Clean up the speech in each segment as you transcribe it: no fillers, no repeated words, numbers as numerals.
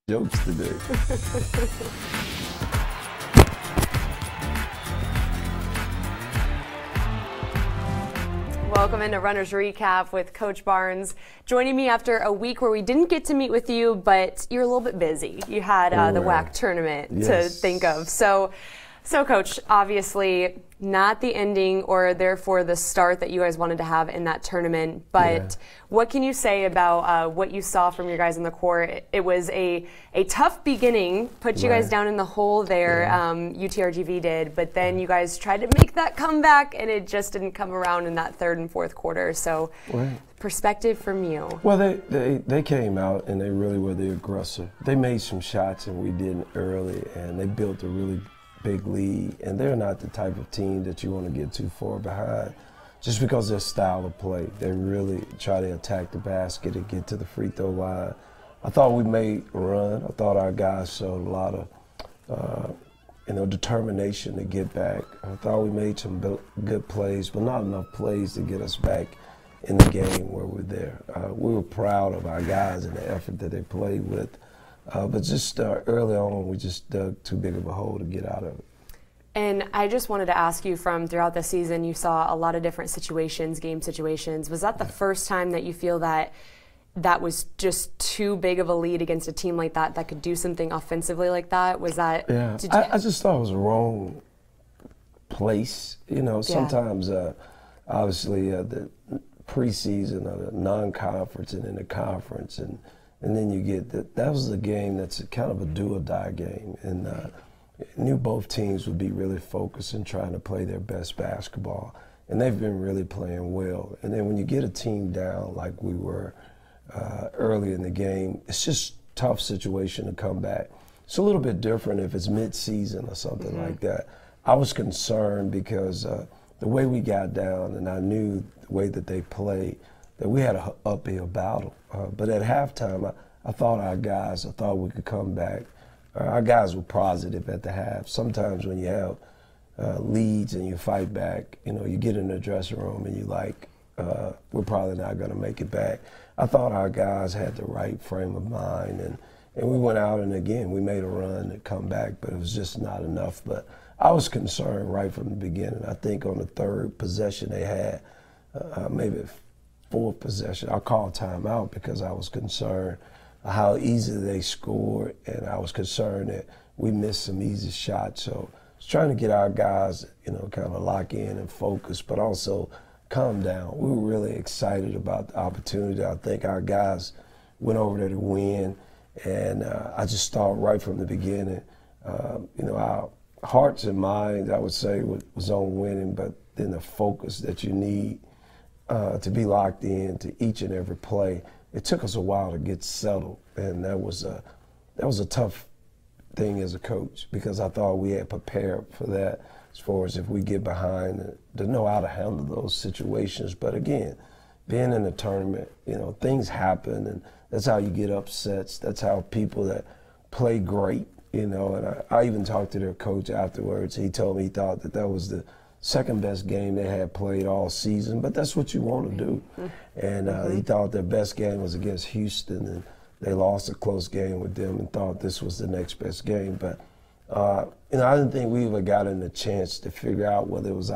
jokes today. Welcome into Runner's Recap with Coach Barnes. Joining me after a week where we didn't get to meet with you, but you're a little bit busy. You had the WAC tournament to think of. So Coach, obviously not the ending or therefore the start that you guys wanted to have in that tournament, but what can you say about what you saw from your guys on the court? It was a tough beginning, put you guys down in the hole there, UTRGV did, but then you guys tried to make that comeback and it just didn't come around in that third and fourth quarter. So perspective from you. Well, they came out and they really were the aggressor. They made some shots and we didn't early, and they built a really big lead, and they're not the type of team that you want to get too far behind just because their style of play. They really try to attack the basket and get to the free throw line. I thought we made a run. I thought our guys showed a lot of determination to get back. I thought we made some good plays, but not enough plays to get us back in the game where we're there. We were proud of our guys and the effort that they played with. But just early on, we just dug too big of a hole to get out of it. And I just wanted to ask you, from throughout the season, you saw a lot of different situations, game situations. Was that the first time that you feel that was just too big of a lead against a team like that could do something offensively like that? Was that? Yeah, I just thought it was the wrong place. You know, sometimes, obviously, the preseason or the non-conference and then the conference, and then you get that was a game that's kind of a do or die game, and knew both teams would be really focused and trying to play their best basketball, and they've been really playing well. And then when you get a team down like we were early in the game, it's just a tough situation to come back. It's a little bit different if it's mid-season or something like that. I was concerned because the way we got down, and I knew the way that they played, that we had an uphill battle. But at halftime, I thought we could come back. Our guys were positive at the half. Sometimes when you have leads and you fight back, you know, you get in the dressing room and you like, we're probably not going to make it back. I thought our guys had the right frame of mind, and we went out, and again, we made a run to come back, but it was just not enough. But I was concerned right from the beginning. I think on the third possession they had, maybe fourth possession, I called timeout because I was concerned how easy they scored, and I was concerned that we missed some easy shots. So I was trying to get our guys, you know, kind of lock in and focus, but also calm down. We were really excited about the opportunity. I think our guys went over there to win, and I just thought right from the beginning, you know, our hearts and minds, I would say, was on winning, but then the focus that you need to be locked in to each and every play. It took us a while to get settled, and that was a tough thing as a coach, because I thought we had prepared for that as far as if we get behind to know how to handle those situations. But again, being in a tournament, you know, things happen, and that's how you get upsets. That's how people that play great, you know, and I even talked to their coach afterwards. He told me he thought that was the second best game they had played all season, but that's what you want to do. And he thought their best game was against Houston, and they lost a close game with them and thought this was the next best game. But you know, I didn't think we even got in a chance to figure out whether it was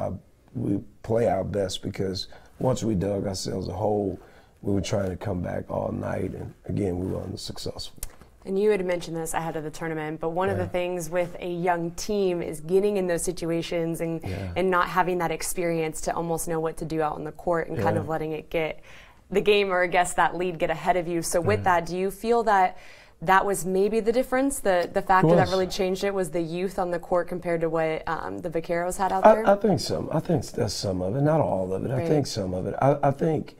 we play our best, because once we dug ourselves a hole, we were trying to come back all night, and again, we were unsuccessful. And you had mentioned this ahead of the tournament, but one of the things with a young team is getting in those situations and not having that experience to almost know what to do out on the court, and kind of letting it get the game, or I guess that lead, get ahead of you. So with that, do you feel that was maybe the difference? The factor that really changed it was the youth on the court compared to what the Vaqueros had out there? I think so. I think that's some of it, not all of it. I think some of it. I think,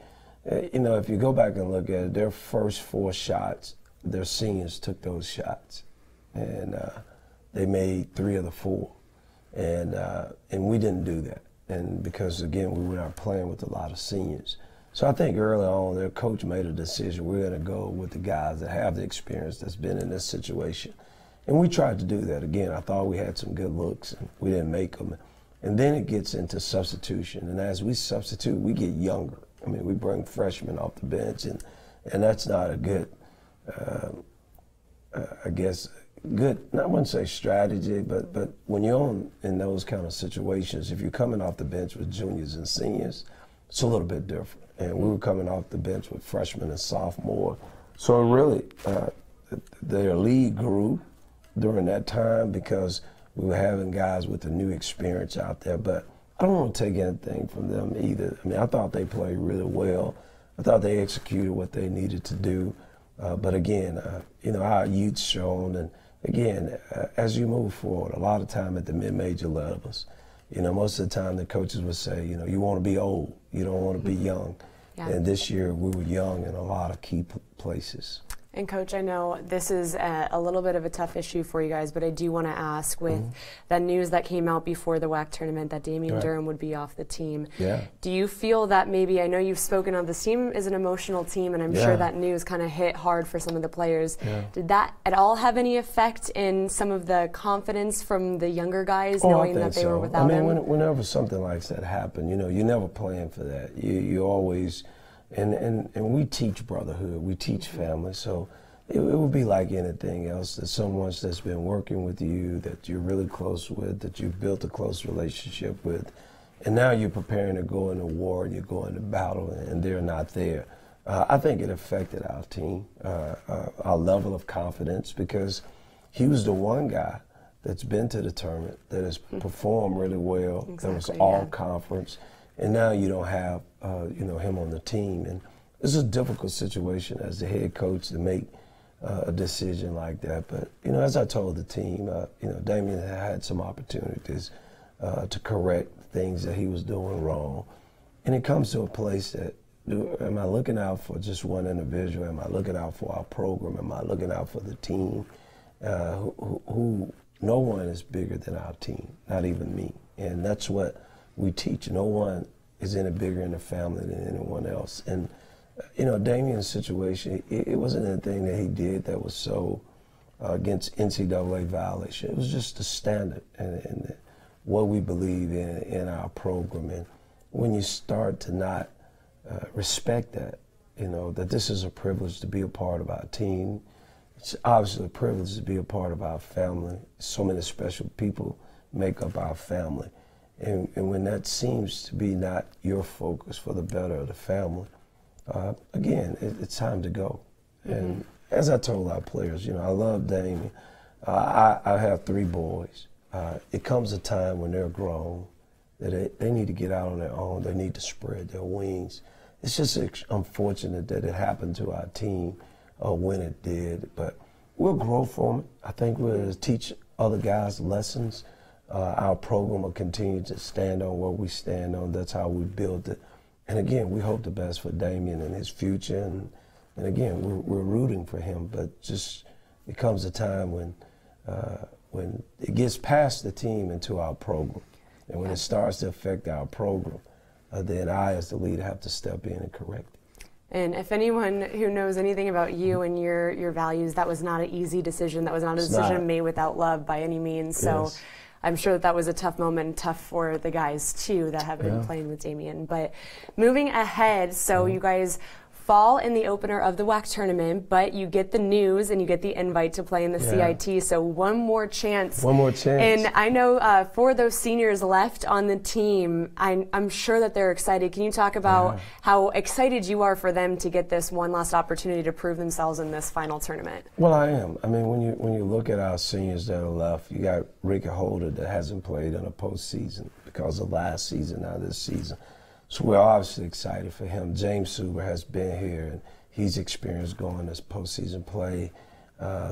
you know, if you go back and look at it, their first 4 shots, their seniors took those shots, and they made 3 of the 4, and we didn't do that, and because again we were not playing with a lot of seniors. So I think early on their coach made a decision, we're going to go with the guys that have the experience, that's been in this situation, and we tried to do that. Again, I thought we had some good looks, and we didn't make them, and then it gets into substitution, and as we substitute, we get younger. I mean, we bring freshmen off the bench, and that's not a good I guess, good, I wouldn't say strategy, but when you're in those kind of situations, if you're coming off the bench with juniors and seniors, it's a little bit different. And we were coming off the bench with freshmen and sophomore. So really, their league grew during that time because we were having guys with the new experience out there. But I don't want to take anything from them either. I mean, I thought they played really well. I thought they executed what they needed to do. But again, you know, our youth's shown, and again, as you move forward, a lot of time at the mid-major levels, you know, most of the time the coaches would say, you know, you want to be old, you don't want to be young. Yeah. And this year we were young in a lot of key places. And Coach, I know this is a little bit of a tough issue for you guys, but I do want to ask, with that news that came out before the WAC tournament that Damian Durham would be off the team, do you feel that maybe, I know you've spoken of this team is an emotional team, and I'm sure that news kind of hit hard for some of the players. Did that at all have any effect in some of the confidence from the younger guys, knowing that they were without him? Whenever something like that happened, you know, you're never playing for that. You always... And we teach brotherhood, we teach family, so it would be like anything else, that someone that's been working with you, that you're really close with, that you've built a close relationship with, and now you're preparing to go into war and you're going to battle and they're not there. I think it affected our team, our level of confidence, because he was the one guy that's been to the tournament, that has performed really well, that was all conference. And now you don't have, you know, him on the team. And it's a difficult situation as the head coach to make a decision like that. But, you know, as I told the team, you know, Damian had some opportunities to correct things that he was doing wrong. And it comes to a place that, am I looking out for just one individual? Am I looking out for our program? Am I looking out for the team? Who no one is bigger than our team, not even me. And that's what we teach. No one is any bigger in the family than anyone else. And, you know, Damian's situation, it wasn't anything that he did that was so against NCAA violation. It was just the standard and what we believe in our program. And when you start to not respect that, you know, that this is a privilege to be a part of our team. It's obviously a privilege to be a part of our family. So many special people make up our family. And when that seems to be not your focus for the better of the family, again, it's time to go. And as I told our players, you know, I love Damian. I have 3 boys. It comes a time when they're grown that they need to get out on their own. They need to spread their wings. It's just unfortunate that it happened to our team when it did, but we'll grow from it. I think we'll teach other guys lessons. Our program will continue to stand on what we stand on. That's how we build it. And again, we hope the best for Damian and his future. And again, we're rooting for him. But just it comes a time when it gets past the team into our program, and when it starts to affect our program, then I, as the leader, have to step in and correct it. And if anyone who knows anything about you and your values, that was not an easy decision. That was not a decision made without love by any means. So. I'm sure that was a tough moment, tough for the guys too that have been playing with Damian. But moving ahead, so you guys fall in the opener of the WAC tournament, but you get the news and you get the invite to play in the CIT. So one more chance. One more chance. And I know for those seniors left on the team, I'm sure that they're excited. Can you talk about how excited you are for them to get this one last opportunity to prove themselves in this final tournament? Well, I am. I mean, when you look at our seniors that are left, you got Ricky Holder that hasn't played in a postseason because of last season, now this season. So we're obviously excited for him. James Suber has been here, and he's experienced going this postseason play.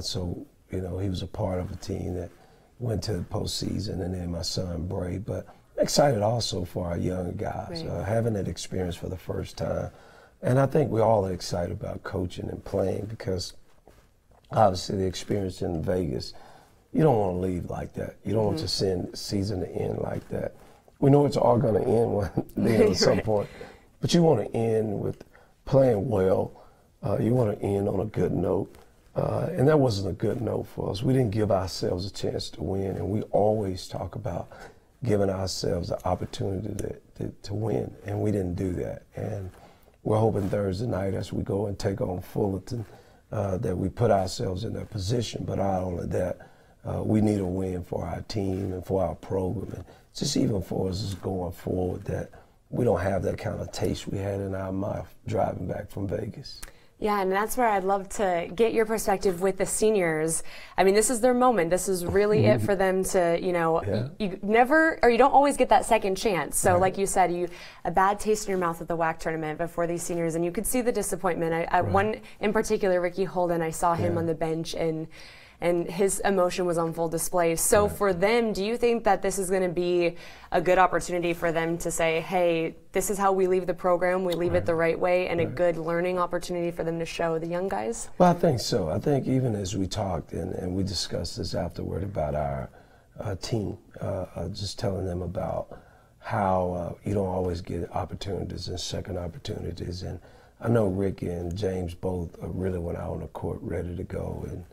So, you know, he was a part of a team that went to the postseason, and then my son, Bray. But excited also for our young guys, having that experience for the first time. And I think we all are excited about coaching and playing because, obviously, the experience in Vegas, you don't want to leave like that. You don't want to send the season to end like that. We know it's all going to end at some point, but you want to end with playing well. You want to end on a good note, and that wasn't a good note for us. We didn't give ourselves a chance to win, and we always talk about giving ourselves the opportunity to win, and we didn't do that. And we're hoping Thursday night as we go and take on Fullerton that we put ourselves in that position. But not only that, we need a win for our team and for our program, and just even for us going forward, that we don't have that kind of taste we had in our mouth driving back from Vegas. Yeah, and that's where I'd love to get your perspective with the seniors. I mean, this is their moment. This is really it for them to, you never, or you don't always get that second chance. So like you said, a bad taste in your mouth at the WAC tournament before these seniors, and you could see the disappointment. One in particular, Ricky Holden, I saw him on the bench, and his emotion was on full display. So for them, do you think that this is going to be a good opportunity for them to say, hey, this is how we leave the program, we leave it the right way, and a good learning opportunity for them to show the young guys? Well, I think so. I think even as we talked and we discussed this afterward about our team, just telling them about how you don't always get opportunities and second opportunities. And I know Ricky and James both really went out on the court ready to go, and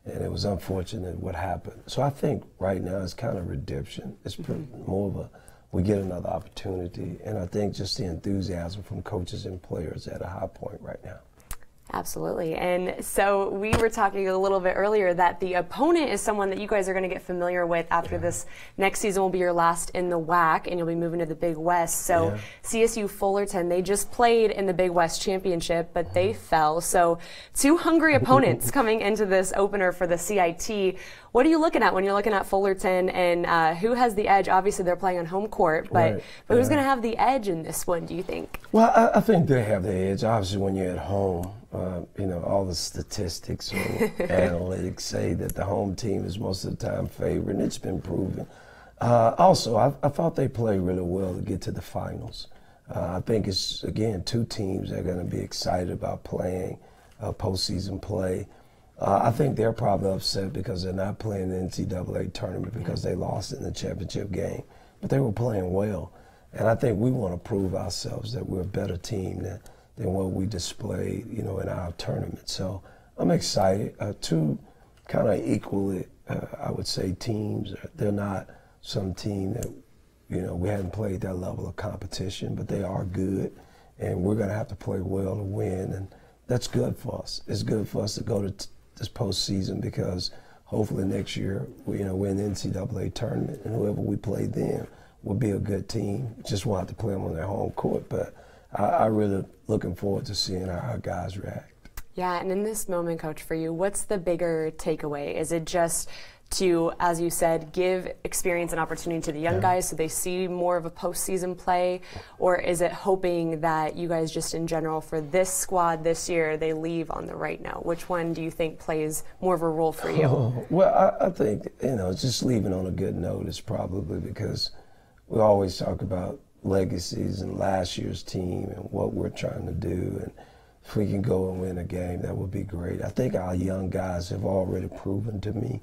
it was unfortunate what happened. So I think right now it's kind of redemption. It's more of we get another opportunity, and I think just the enthusiasm from coaches and players at a high point right now. Absolutely. And so we were talking a little bit earlier that the opponent is someone that you guys are going to get familiar with after this next season will be your last in the WAC, and you'll be moving to the Big West. So CSU Fullerton, they just played in the Big West Championship, but they fell. So two hungry opponents coming into this opener for the CIT. What are you looking at when you're looking at Fullerton, and who has the edge? Obviously, they're playing on home court, but who's going to have the edge in this one, do you think? Well, I think they have the edge. Obviously, when you're at home, all the statistics or analytics say that the home team is most of the time favored, and it's been proven. Also, I thought they played really well to get to the finals. I think it's, again, two teams that are going to be excited about playing postseason play. I think they're probably upset because they're not playing the NCAA tournament because they lost in the championship game. But they were playing well. And I think we want to prove ourselves that we're a better team than what we displayed, in our tournament. So I'm excited. Two kind of equally, I would say, teams. They're not some team that, we haven't played that level of competition, but they are good. And we're going to have to play well to win. And that's good for us. It's good for us to go to this postseason because hopefully next year, we're in the NCAA tournament, and whoever we play then will be a good team. Just want to play them on their home court. But I really looking forward to seeing how our guys react. Yeah, and in this moment, Coach, for you, what's the bigger takeaway? Is it just to, as you said, give experience and opportunity to the young guys so they see more of a postseason play? Or is it hoping that you guys just in general for this squad this year, they leave on the right note? Which one do you think plays more of a role for you? Well, I think, just leaving on a good note is probably because we always talk about legacies and last year's team and what we're trying to do. And if we can go and win a game, that would be great. I think our young guys have already proven to me,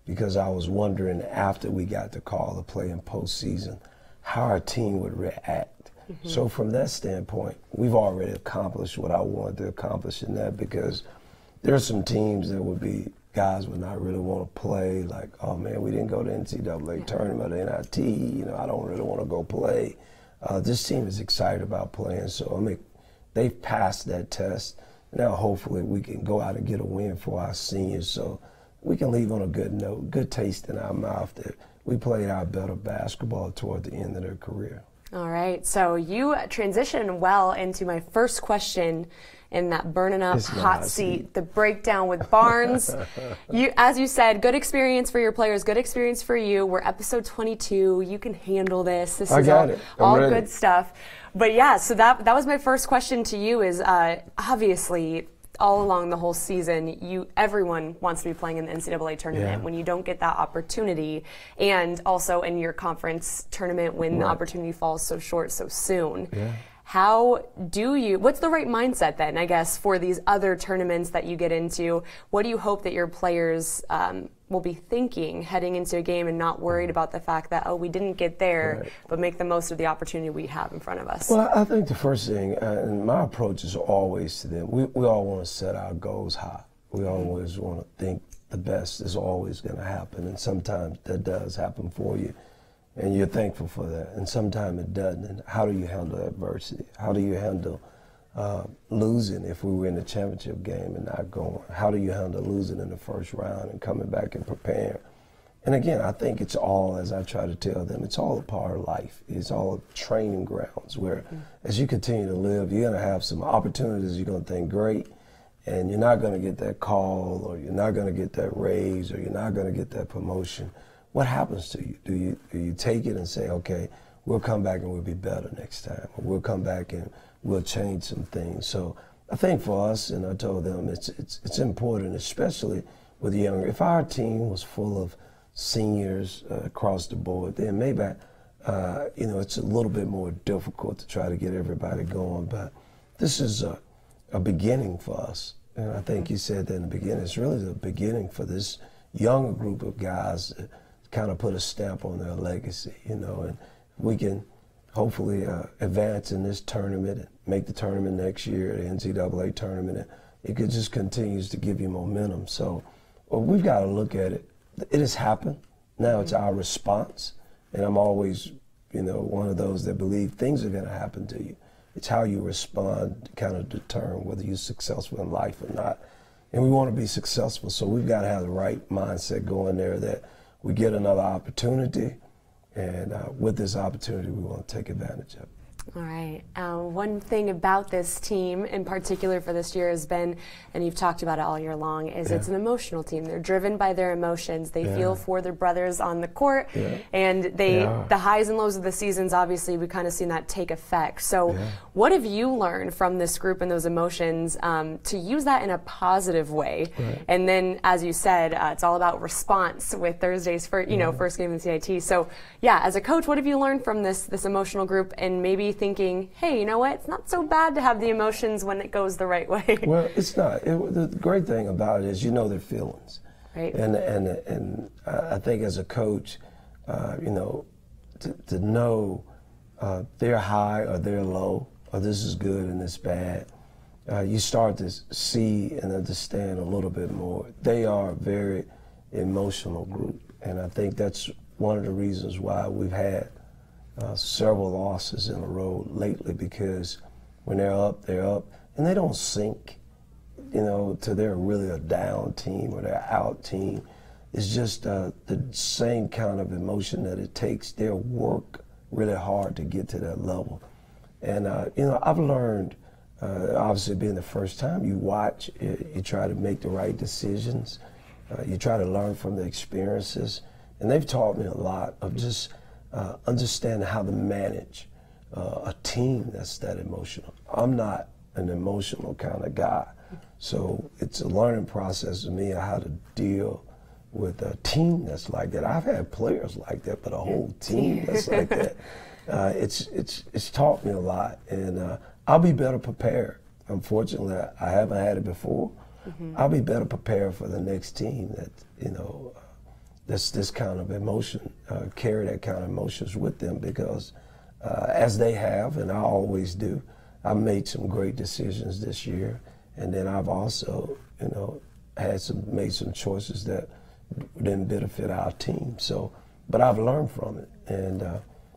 because I was wondering after we got the call to play in postseason how our team would react. So from that standpoint, we've already accomplished what I wanted to accomplish in that, because there are some teams that would be guys would not really want to play, like, oh man, we didn't go to NCAA tournament or NIT, I don't really want to go play. This team is excited about playing, so they've passed that test. Now hopefully we can go out and get a win for our seniors, so we can leave on a good note, good taste in our mouth that we played our better basketball toward the end of their career. All right, so you transitioned well into my first question in that burning up hot seat, the breakdown with Barnes. As you said, good experience for your players, good experience for you. We're episode 22. You can handle this. This is all good stuff. But yeah, so that was my first question to you is obviously all along the whole season, everyone wants to be playing in the NCAA tournament. When you don't get that opportunity, and also in your conference tournament when the opportunity falls so short so soon. What's the right mindset then, I guess, for these other tournaments that you get into? What do you hope that your players will be thinking heading into a game and not worried about the fact that, we didn't get there, but make the most of the opportunity we have in front of us? Well, I think the first thing, and my approach is always to them, we all want to set our goals high. We always want to think the best is always going to happen, and sometimes that does happen for you. And you're thankful for that. And sometimes it doesn't. And how do you handle adversity? How do you handle losing if we were in the championship game and not going? How do you handle losing in the first round and coming back and preparing? And again, I think it's all, as I try to tell them, it's all a part of life. It's all training grounds where as you continue to live, you're going to have some opportunities you're going to think great, and you're not going to get that call, or you're not going to get that raise, or you're not going to get that promotion. What happens to you? Do you take it and say, okay, we'll come back and we'll be better next time, or we'll come back and we'll change some things? So I think for us, and I told them, it's important, especially with the younger. If our team was full of seniors across the board, then maybe it's a little bit more difficult to try to get everybody going. But this is a beginning for us, and I think you said that in the beginning. It's really the beginning for this younger group of guys to kind of put a stamp on their legacy, and we can hopefully advance in this tournament and make the tournament next year, the NCAA tournament, and it could just continues to give you momentum. So we've got to look at it. It has happened. Now it's our response. And I'm always, one of those that believe things are going to happen to you. It's how you respond to kind of determine whether you're successful in life or not. And we want to be successful, so we've got to have the right mindset going there that we get another opportunity, and with this opportunity, we want to take advantage of it. All right. One thing about this team in particular for this year has been, and you've talked about it all year long, is it's an emotional team. They're driven by their emotions. They feel for their brothers on the court, and the highs and lows of the seasons, obviously, we've kind of seen that take effect. So what have you learned from this group and those emotions to use that in a positive way? And then, as you said, it's all about response with Thursday's first game in the CIT. So, as a coach, what have you learned from this emotional group, and maybe thinking, hey, you know what, it's not so bad to have the emotions when it goes the right way? Well, it's not. The great thing about it is their feelings. Right. And I think as a coach, to know they're high or they're low, or this is good and this bad, you start to see and understand a little bit more. They are a very emotional group, and I think that's one of the reasons why we've had several losses in a row lately, because when they're up, and they don't sink, to they're really a down team or they're out team. It's just the same kind of emotion that it takes. They'll work really hard to get to that level. And, I've learned, obviously being the first time you watch, you try to make the right decisions. You try to learn from the experiences. And they've taught me a lot of just understanding how to manage a team that's that emotional. I'm not an emotional kind of guy, so it's a learning process for me of how to deal with a team that's like that. I've had players like that, but a whole team that's like that. It's taught me a lot, and I'll be better prepared. Unfortunately, I haven't had it before. I'll be better prepared for the next team that that's this kind of emotion, carry that kind of emotions with them, because as they have, and I always do, I've made some great decisions this year, and then I've also, made some choices that didn't benefit our team. So, but I've learned from it, and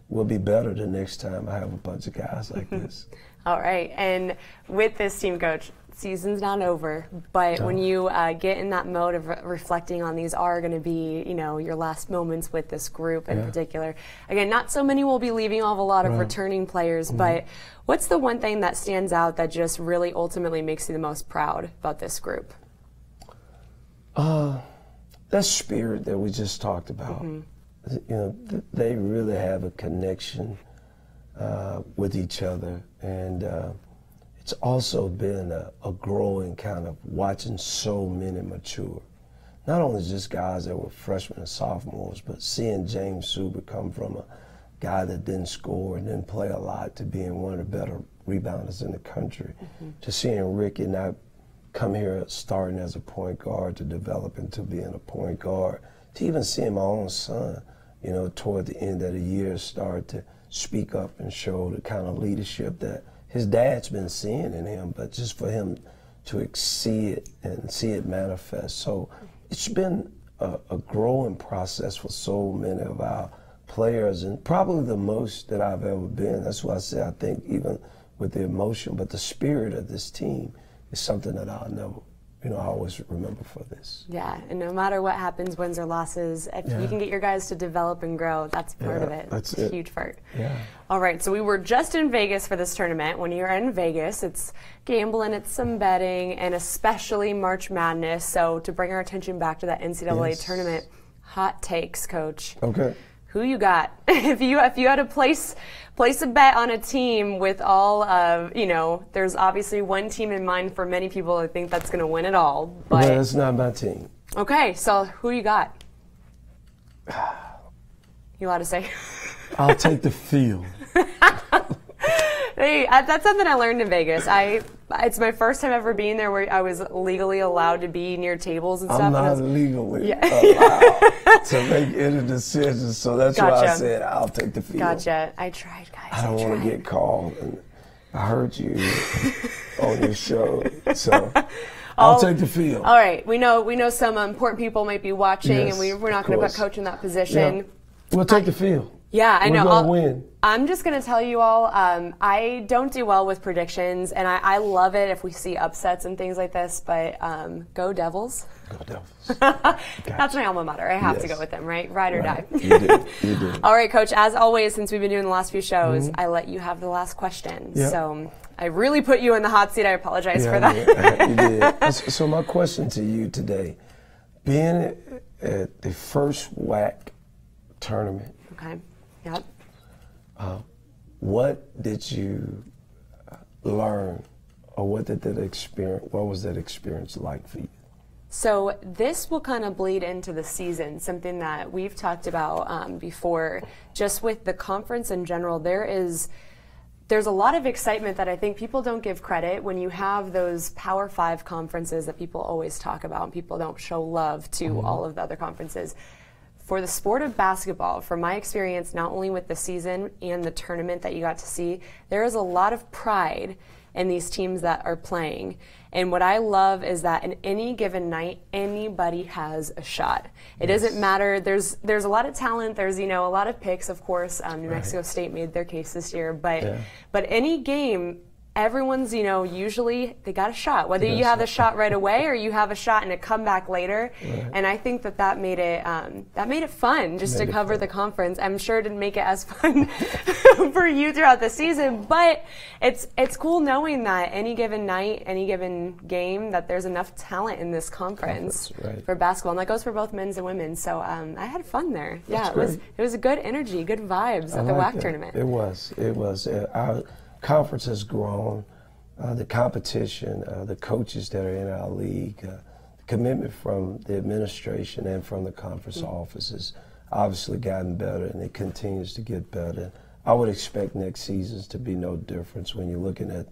we'll be better the next time I have a bunch of guys like this. All right, and with this team, Coach, season's not over, but when you get in that mode of reflecting on these are going to be, your last moments with this group in particular. Again, not so many will be leaving. I'll have a lot of returning players, but what's the one thing that stands out that just really ultimately makes you the most proud about this group? That spirit that we just talked about. They really have a connection with each other, and it's also been a growing kind of watching so many mature. Not only just guys that were freshmen and sophomores, but seeing James Suber come from a guy that didn't score and didn't play a lot to being one of the better rebounders in the country. To seeing Ricky not come here starting as a point guard to develop into being a point guard. To even seeing my own son, toward the end of the year start to speak up and show the kind of leadership that his dad's been seeing in him, but just for him to see it and see it manifest. So it's been a growing process for so many of our players, and probably the most that I've ever been. That's why I say I think even with the emotion, but the spirit of this team is something that I'll never, I always remember for this. Yeah, and no matter what happens, wins or losses, if you can get your guys to develop and grow, that's part of it. That's a huge part. Yeah. All right, so we were just in Vegas for this tournament. When you're in Vegas, it's gambling, it's some betting, and especially March Madness. So to bring our attention back to that NCAA tournament, hot takes, Coach. Okay. Who you got? If you had to place a bet on a team with all of, there's obviously one team in mind for many people. I think that's going to win it all. But that's not my team. Okay, so who you got? You allowed to say? I'll take the field. Hey, that's something I learned in Vegas. It's my first time ever being there where I was legally allowed to be near tables and stuff. I'm not legally allowed to make any decisions, so that's why I said I'll take the field. Gotcha. I tried, guys. I don't want to get called, and I heard you on your show, so I'll take the field. All right. We know some important people might be watching, and we're not going to put Coach in that position. Yeah. We'll take the field. Yeah, I know. We're going to win. I'm just going to tell you all, I don't do well with predictions, and I love it if we see upsets and things like this, but go Devils. Go Devils. That's my alma mater. I have to go with them, right? Ride or die. You do. All right, Coach, as always, since we've been doing the last few shows, I let you have the last question. Yep. So I really put you in the hot seat. I apologize for that. You did. So my question to you today, being at the first WAC tournament, okay. Yep. What did you learn, or what was that experience like for you? So this will kind of bleed into the season, something that we've talked about before. Just with the conference in general, there's a lot of excitement that I think people don't give credit when you have those Power 5 conferences that people always talk about, and people don't show love to all of the other conferences. For the sport of basketball, from my experience, not only with the season and the tournament that you got to see, there is a lot of pride in these teams that are playing. And what I love is that in any given night, anybody has a shot. It doesn't matter. There's a lot of talent. There's, a lot of picks, of course. New Mexico State made their case this year. But any game, everyone's, usually they got a shot, whether you have the shot right away or you have a shot and a comeback later. And I think that made it fun just to cover the conference. I'm sure it didn't make it as fun for you throughout the season, but it's cool knowing that any given night, any given game, that there's enough talent in this conference for basketball, and that goes for both men's and women. So I had fun there. Yeah, it was a good energy, good vibes at the WAC tournament. It was. Our conference has grown, the competition, the coaches that are in our league, the commitment from the administration and from the conference offices obviously gotten better, and it continues to get better. I would expect next seasons to be no difference when you're looking at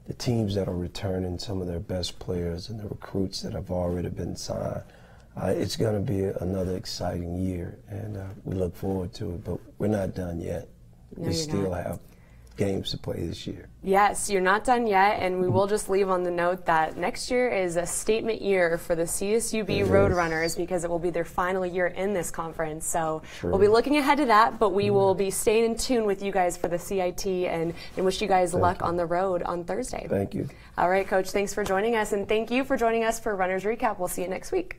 the teams that are returning some of their best players and the recruits that have already been signed. It's going to be another exciting year, and we look forward to it, but we're not done yet. No, we still have games to play this year. Yes, you're not done yet, and we will just leave on the note that next year is a statement year for the CSUB Roadrunners because it will be their final year in this conference. So we'll be looking ahead to that, but we will be staying in tune with you guys for the CIT and wish you guys luck on the road on Thursday. Thank you. All right, Coach, thanks for joining us, and thank you for joining us for Runners Recap. We'll see you next week.